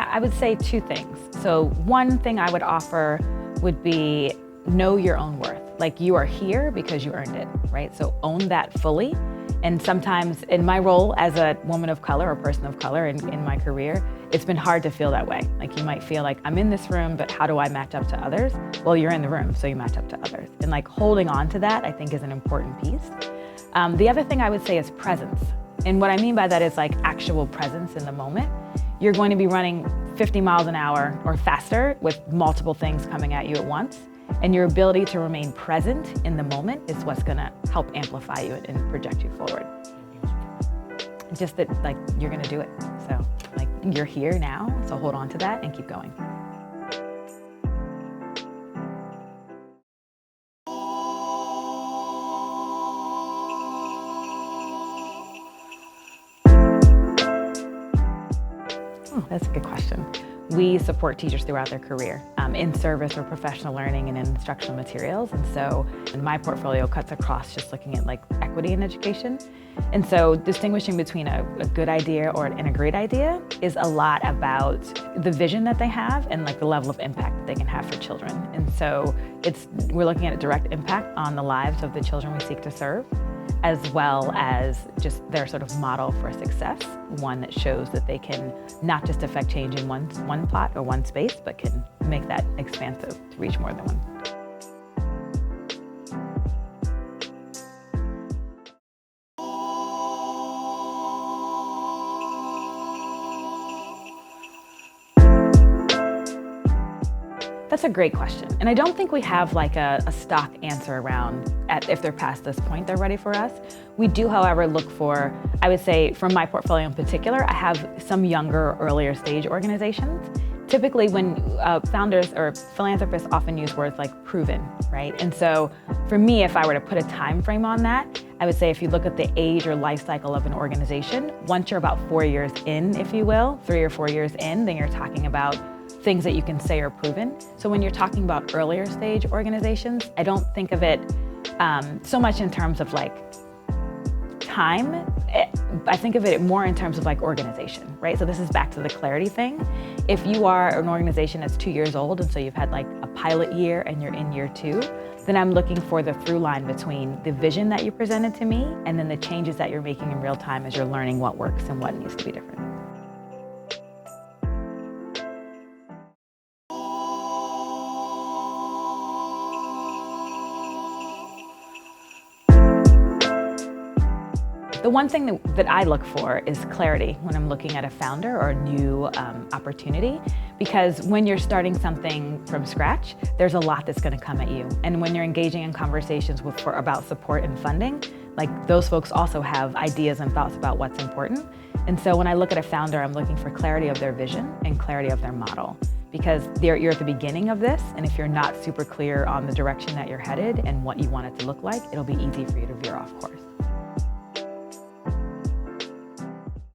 I would say two things. So one thing I would offer would be know your own worth. Like, you are here because you earned it, right? So own that fully. And sometimes in my role as a woman of color or person of color in my career, it's been hard to feel that way. Like, you might feel like, I'm in this room, but how do I match up to others? Well, you're in the room, so you match up to others. And like, holding on to that, I think, is an important piece. The other thing I would say is presence. And what I mean by that is like actual presence in the moment. You're going to be running 50 miles an hour or faster with multiple things coming at you at once. And your ability to remain present in the moment is what's gonna help amplify you and project you forward. Just that, like, you're gonna do it. So, like, you're here now, so hold on to that and keep going. Oh, that's a good question. We support teachers throughout their career in service or professional learning and in instructional materials. And so my portfolio cuts across just looking at like equity in education. And so distinguishing between a good idea and a great idea is a lot about the vision that they have and like the level of impact that they can have for children. And so we're looking at a direct impact on the lives of the children we seek to serve, as well as just their sort of model for success, one that shows that they can not just affect change in one plot or one space, but can make that expansive to reach more than one. That's a great question. And I don't think we have like a stock answer around if they're past this point, they're ready for us. We do, however, look for, I would say from my portfolio in particular, I have some younger, earlier stage organizations. Typically when founders or philanthropists often use words like proven, right? And so for me, if I were to put a time frame on that, I would say if you look at the age or life cycle of an organization, once you're about 4 years in, if you will, 3 or 4 years in, then you're talking about things that you can say are proven. So when you're talking about earlier stage organizations, I don't think of it so much in terms of like time. I think of it more in terms of like organization, right? So this is back to the clarity thing. If you are an organization that's 2 years old and so you've had like a pilot year and you're in year 2, then I'm looking for the through line between the vision that you presented to me and then the changes that you're making in real time as you're learning what works and what needs to be different. The one thing that I look for is clarity when I'm looking at a founder or a new opportunity, because when you're starting something from scratch, there's a lot that's going to come at you. And when you're engaging in conversations about support and funding, like those folks also have ideas and thoughts about what's important. And so when I look at a founder, I'm looking for clarity of their vision and clarity of their model, because you're at the beginning of this, and if you're not super clear on the direction that you're headed and what you want it to look like, it'll be easy for you to veer off course.